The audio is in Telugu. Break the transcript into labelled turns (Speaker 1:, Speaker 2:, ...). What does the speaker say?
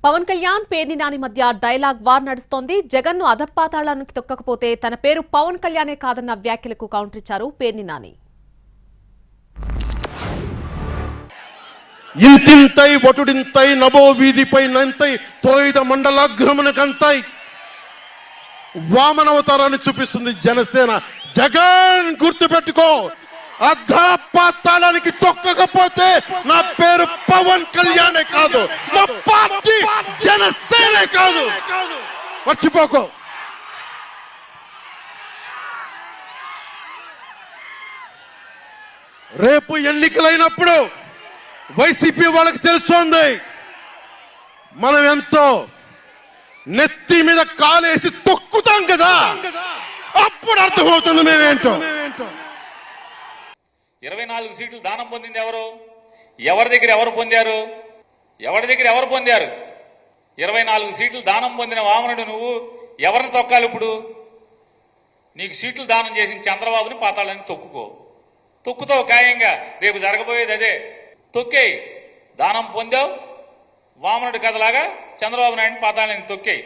Speaker 1: పవన్ కళ్యాణ్ పేర్ని నాని మధ్య డైలాగ్ వార్ నడుస్తోంది. జగన్ ను అధపాతాళానికి తొక్కకపోతే తన పేరు పవన్ కళ్యాణే కాదన్న వ్యాఖ్యలకు కౌంటర్ ఇచ్చారు పేర్ని నాని.
Speaker 2: ఇంతింతై వటుడింతై నభో వీధిపై నంతై తోయిద మండలాగ్రమణకంతై వామనవతారాన్ని చూపిస్తుంది జనసేన. జగన్ గుర్తుపెట్టుకో, అధపాతాళానికి తొక్కకపోతే నా పేరు పవన్ కళ్యాణే కాదు, నా పార్టీ జనసేనే కాదు, మర్చిపోకో. రేపు ఎన్నికలైనప్పుడు వైసీపీ వాళ్ళకి తెలుస్తోంది మనం ఎంతో. నెత్తి మీద కాలేసి తొక్కుతాం కదా, అప్పుడు అర్థమవుతుంది మేమేంటో.
Speaker 3: 24 సీట్లు దానం పొందింది ఎవరు? ఎవరి దగ్గర ఎవరు పొందారు? 24 సీట్లు దానం పొందిన వామనుడు నువ్వు ఎవరిని తొక్కాలి? ఇప్పుడు నీకు సీట్లు దానం చేసిన చంద్రబాబుని పాతాళానికి తొక్కుతావు ఖాయంగా. రేపు జరగబోయేది అదే. తొక్కేయి. దానం పొందావు, వామనుడి కథలాగా చంద్రబాబు నాయుడిని పాతాళానికి తొక్కేయి.